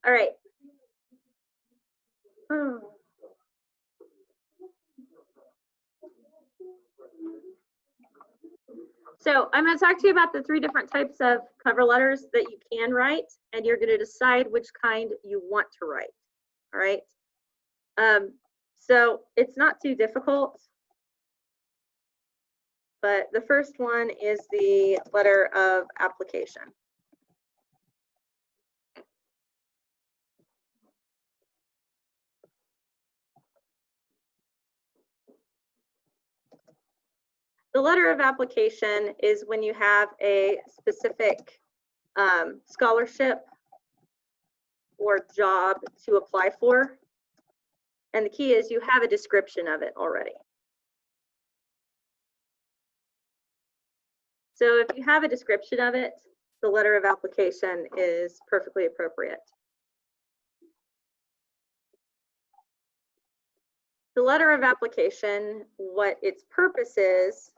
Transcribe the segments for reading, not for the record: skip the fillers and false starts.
All right. So I'm going to talk to you about the 3 different types of cover letters that you can write, and you're going to decide which kind you want to write. All right. So it's not too difficult, but the first one is the letter of application. The letter of application is when you have a specific scholarship or job to apply for. And the key is you have a description of it already. So if you have a description of it, the letter of application is perfectly appropriate. The letter of application, what its purpose is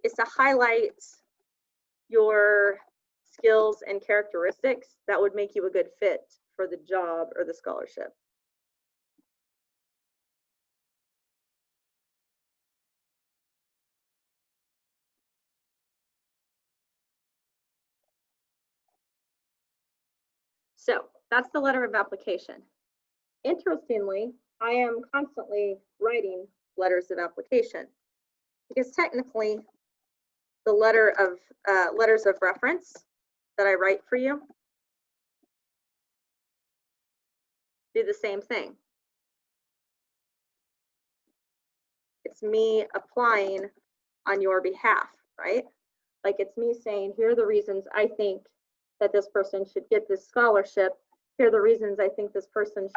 to highlight your skills and characteristics that would make you a good fit for the job or the scholarship. So that's the letter of application. Interestingly, I am constantly writing letters of application because technically the letters of reference that I write for you do the same thing. It's me applying on your behalf, right? Like it's me saying, here are the reasons I think that this person should get this scholarship. Here are the reasons I think this person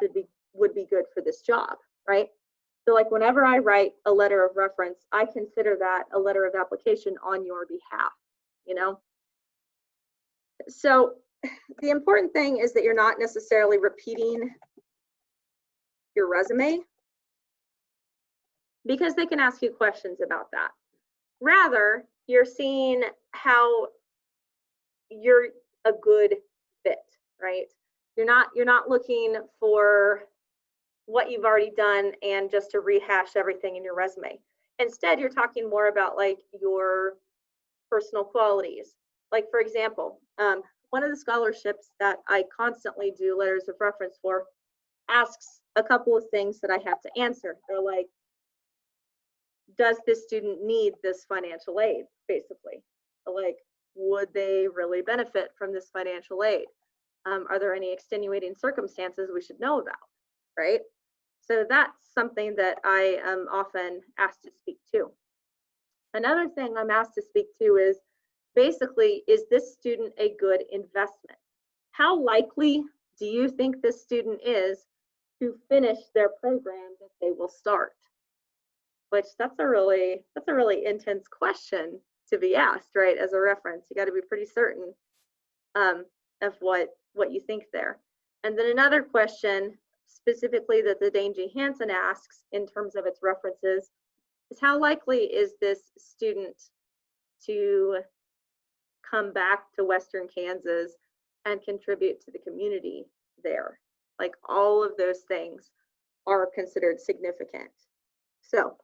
would be good for this job, right? So like whenever I write a letter of reference, I consider that a letter of application on your behalf, you know? So the important thing is that you're not necessarily repeating your resume because they can ask you questions about that. Rather, you're seeing how you're a good fit, right? You're not looking for what you've already done and just to rehash everything in your resume. Instead, you're talking more about like your personal qualities. Like for example, one of the scholarships that I constantly do letters of reference for asks a couple of things that I have to answer. They're like, does this student need this financial aid, basically? Like, would they really benefit from this financial aid? Are there any extenuating circumstances we should know about, right? So that's something that I am often asked to speak to. Another thing I'm asked to speak to is basically, is this student a good investment? How likely do you think this student is to finish their program that they will start? Which that's a really intense question to be asked, right? As a reference, you got to be pretty certain of what you think there. And then another question specifically that the Dane G. Hansen asks in terms of its references is how likely is this student to come back to Western Kansas and contribute to the community there? Like all of those things are considered significant. So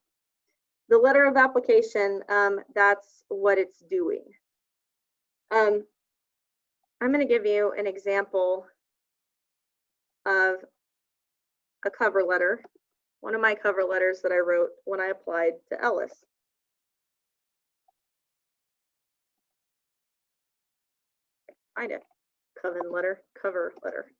the letter of application, that's what it's doing. I'm going to give you an example of a cover letter, one of my cover letters that I wrote when I applied to Ellis. Find it. Cover letter.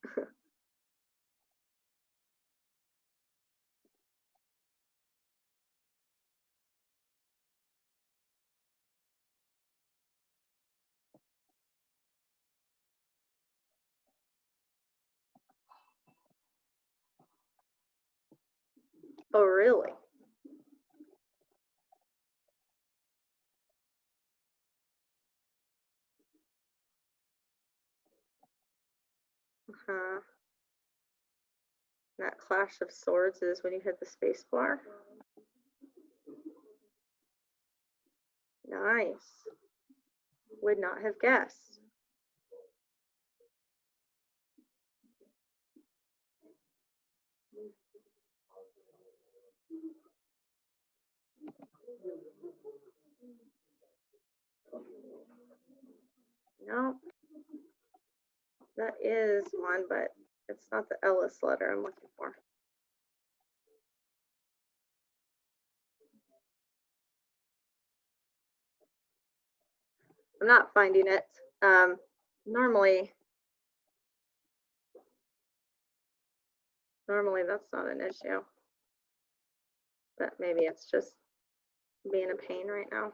Oh, really? That clash of swords is when you hit the space bar. Nice. Would not have guessed. No, that is one, but it's not the Ellis letter I'm looking for. I'm not finding it. Normally that's not an issue, but maybe it's just being a pain right now.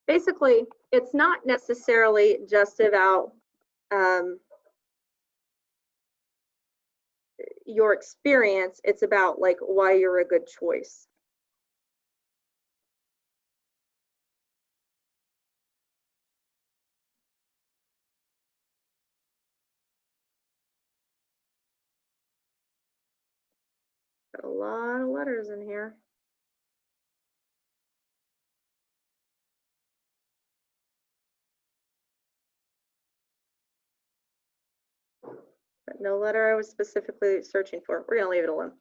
Basically, it's not necessarily just about your experience. It's about like why you're a good choice. Got a lot of letters in here. But no letter I was specifically searching for. We're gonna leave it alone.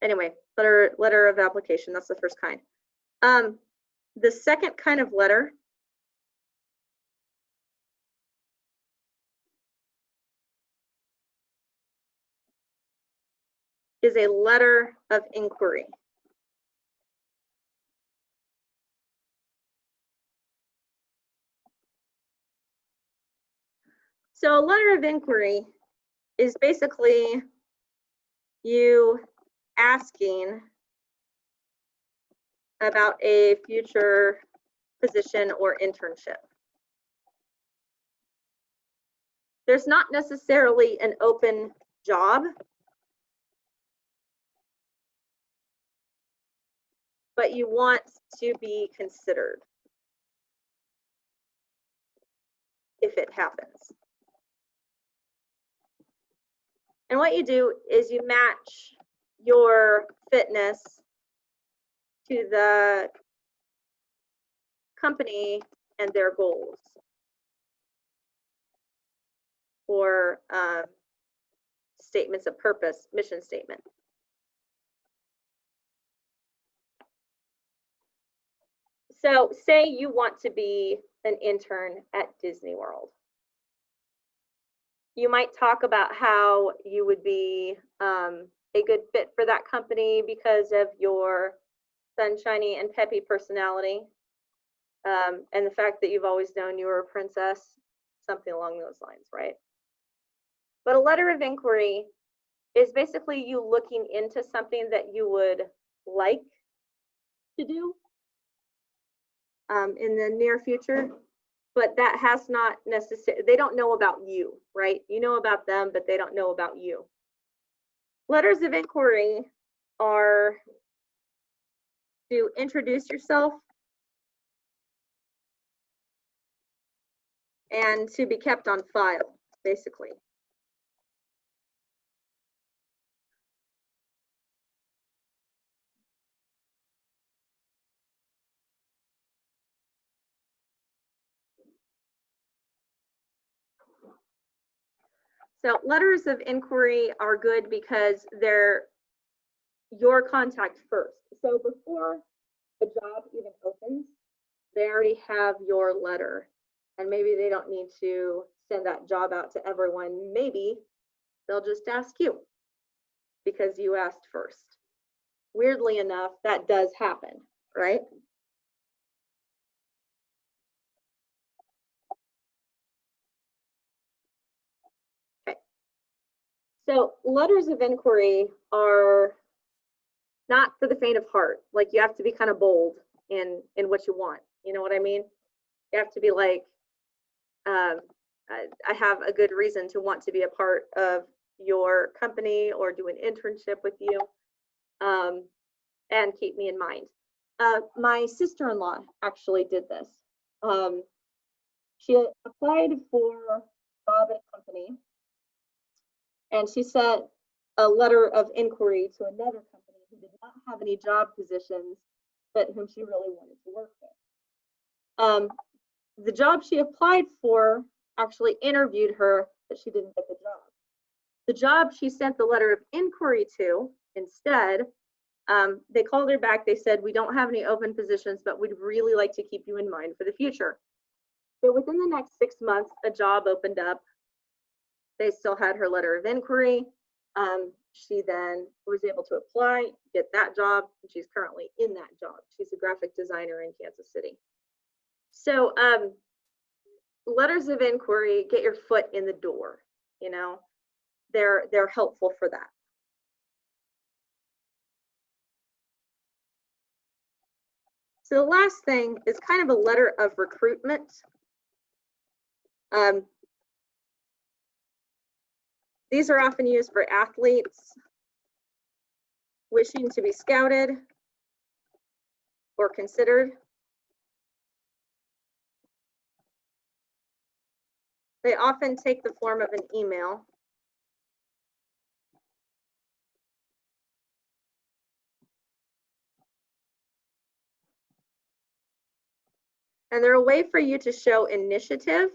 Anyway, letter of application, that's the first kind. The second kind of letter is a letter of inquiry. So a letter of inquiry is basically you asking about a future position or internship. There's not necessarily an open job, but you want to be considered if it happens. And what you do is you match your fitness to the company and their goals, or statements of purpose, mission statement. So say you want to be an intern at Disney World. You might talk about how you would be a good fit for that company because of your sunshiny and peppy personality, and the fact that you've always known you were a princess, something along those lines, right? But a letter of inquiry is basically you looking into something that you would like to do in the near future, but that has not necessarily, they don't know about you, right? You know about them, but they don't know about you. Letters of inquiry are to introduce yourself and to be kept on file, basically. So letters of inquiry are good because they're your contact first. So before a job even opens, they already have your letter, and maybe they don't need to send that job out to everyone. Maybe they'll just ask you because you asked first. Weirdly enough, that does happen, right? Okay. So letters of inquiry are not for the faint of heart. Like, you have to be kind of bold in what you want. You know what I mean? You have to be like, I have a good reason to want to be a part of your company or do an internship with you, and keep me in mind. My sister-in-law actually did this. She applied for a job at a company, and she sent a letter of inquiry to another company who did not have any job positions, but whom she really wanted to work with. The job she applied for actually interviewed her, but she didn't get the job. The job she sent the letter of inquiry to instead They called her back. They said, we don't have any open positions, but we'd really like to keep you in mind for the future. So within the next 6 months, a job opened up. They still had her letter of inquiry. She then was able to apply, get that job, and she's currently in that job. She's a graphic designer in Kansas City. So letters of inquiry, get your foot in the door, you know, they're helpful for that. So the last thing is kind of a letter of recruitment. These are often used for athletes wishing to be scouted or considered. They often take the form of an email. And they're a way for you to show initiative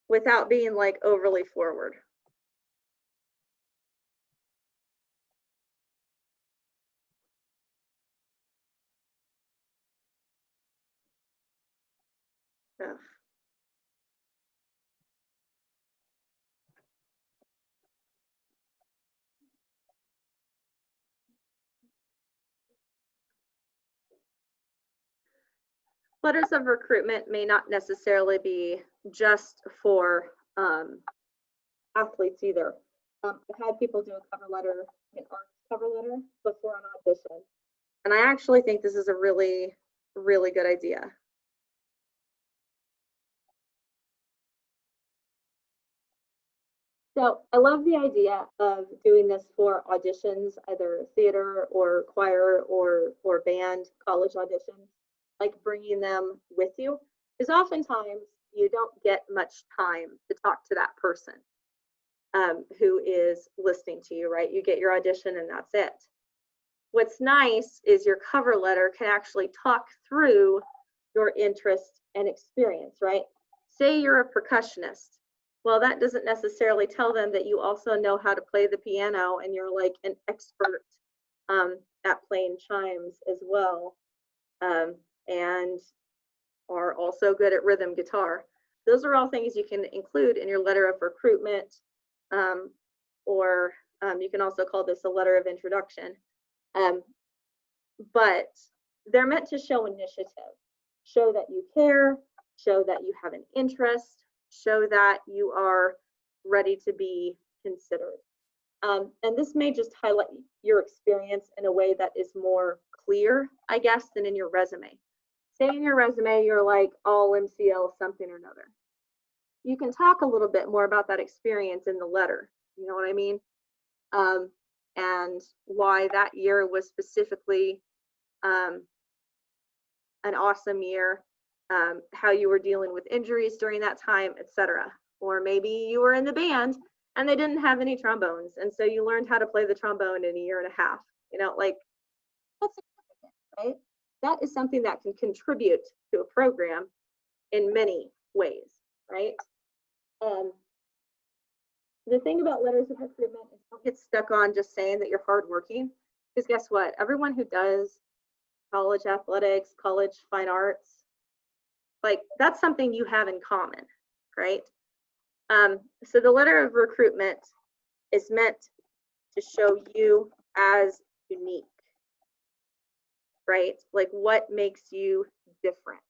without being like overly forward. Ugh. Letters of recruitment may not necessarily be just for athletes either. I've had people do a cover letter, an arts cover letter before an audition. And I actually think this is a really, really good idea. So I love the idea of doing this for auditions, either theater or choir or band, college auditions, like bringing them with you. Because oftentimes you don't get much time to talk to that person who is listening to you, right? You get your audition and that's it. What's nice is your cover letter can actually talk through your interest and experience, right? Say you're a percussionist. Well, that doesn't necessarily tell them that you also know how to play the piano and you're like an expert at playing chimes as well, and are also good at rhythm guitar. Those are all things you can include in your letter of recruitment, or you can also call this a letter of introduction. But they're meant to show initiative, show that you care, show that you have an interest, show that you are ready to be considered. And this may just highlight your experience in a way that is more clear, I guess, than in your resume. Say in your resume, you're like all MCL something or another. You can talk a little bit more about that experience in the letter. You know what I mean? And why that year was specifically an awesome year, how you were dealing with injuries during that time, etc. Or maybe you were in the band and they didn't have any trombones, and so you learned how to play the trombone in a year and a half. You know, like that's significant, right? That is something that can contribute to a program in many ways, right? The thing about letters of recruitment is don't get stuck on just saying that you're hardworking, because guess what? Everyone who does college athletics, college fine arts, like that's something you have in common, right? So the letter of recruitment is meant to show you as unique, right? Like what makes you different.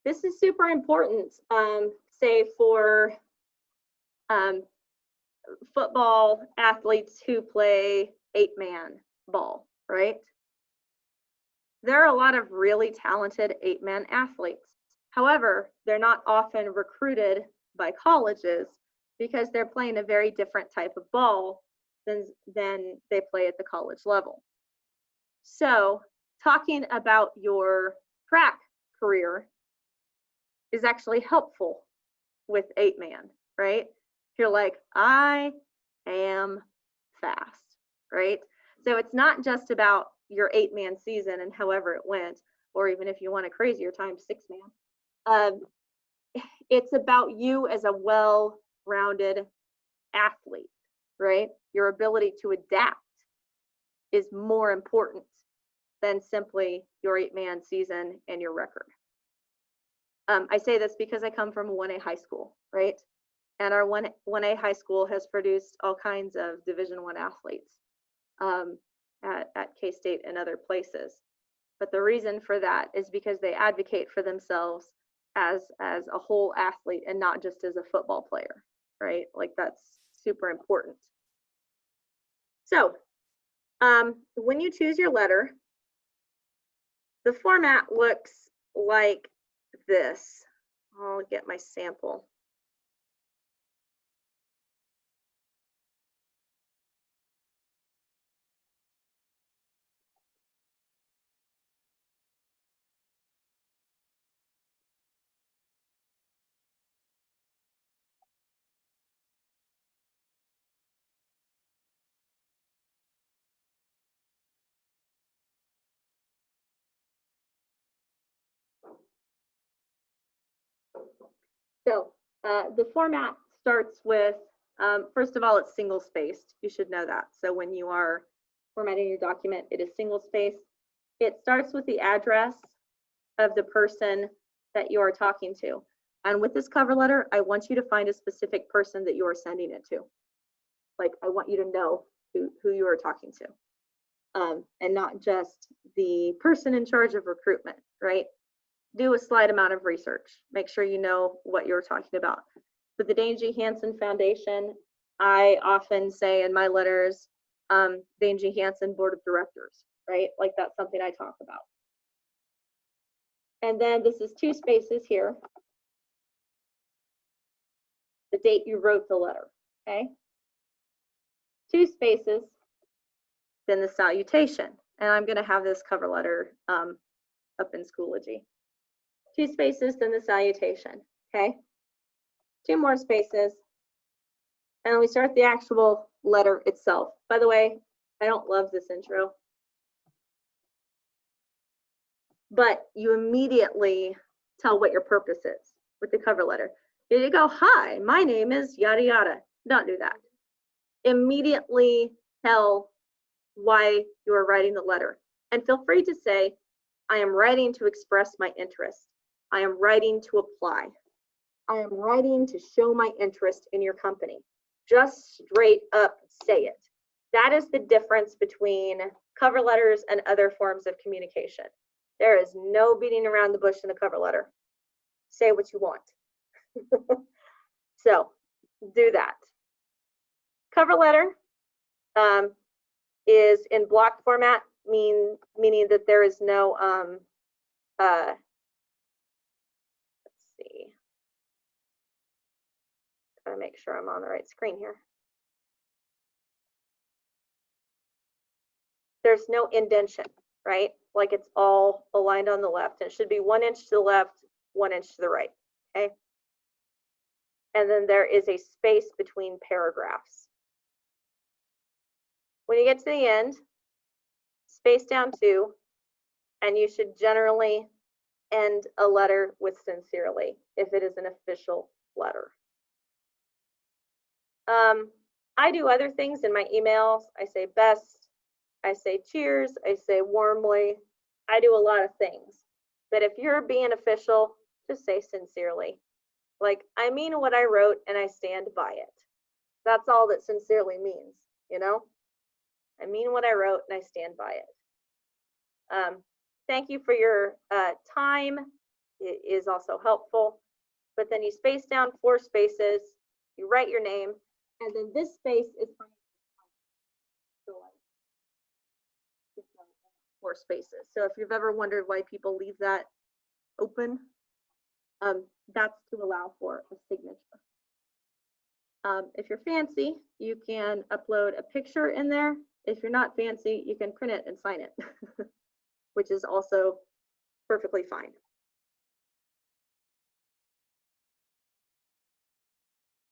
This is super important, say for football athletes who play 8-man ball, right? There are a lot of really talented 8-man athletes. However, they're not often recruited by colleges because they're playing a very different type of ball than they play at the college level. So talking about your track career is actually helpful with 8-man, right? You're like, I am fast, right? So it's not just about your 8-man season and however it went, or even if you want a crazier time, 6-man. It's about you as a well-rounded athlete, right? Your ability to adapt is more important than simply your 8-man season and your record. I say this because I come from a 1A high school, right? And our 1A high school has produced all kinds of Division I athletes at K-State and other places. But the reason for that is because they advocate for themselves as a whole athlete and not just as a football player, right? Like that's super important. So when you choose your letter, the format looks like this. I'll get my sample. So the format starts with, first of all, it's single spaced. You should know that. So when you are formatting your document, it is single spaced. It starts with the address of the person that you are talking to. And with this cover letter, I want you to find a specific person that you are sending it to. Like, I want you to know who you are talking to, and not just the person in charge of recruitment, right? Do a slight amount of research. Make sure you know what you're talking about. With the Dane G. Hansen Foundation, I often say in my letters, Dane G. Hansen Board of Directors, right? Like that's something I talk about. And then this is 2 spaces here. The date you wrote the letter, okay? 2 spaces, then the salutation. And I'm gonna have this cover letter up in Schoology. 2 spaces, then the salutation, okay? 2 more spaces, and we start the actual letter itself. By the way, I don't love this intro, but you immediately tell what your purpose is with the cover letter. You go, hi, my name is yada yada. Don't do that. Immediately tell why you are writing the letter. And feel free to say, I am writing to express my interest. I am writing to apply. I am writing to show my interest in your company. Just straight up say it. That is the difference between cover letters and other forms of communication. There is no beating around the bush in a cover letter. Say what you want. So do that. Cover letter is in block format, meaning that there is no, let's see. Gotta make sure I'm on the right screen here. There's no indentation, right? Like it's all aligned on the left. It should be 1 inch to the left, 1 inch to the right, okay? And then there is a space between paragraphs. When you get to the end, space down 2, and you should generally end a letter with sincerely if it is an official letter. I do other things in my emails. I say best, I say cheers, I say warmly. I do a lot of things. But if you're being official, just say sincerely. Like, I mean what I wrote and I stand by it. That's all that sincerely means, you know? I mean what I wrote and I stand by it. Thank you for your time. It is also helpful. But then you space down 4 spaces, you write your name, and then this space is for 4 spaces. So if you've ever wondered why people leave that open, that's to allow for a signature. If you're fancy, you can upload a picture in there. If you're not fancy, you can print it and sign it, which is also perfectly fine.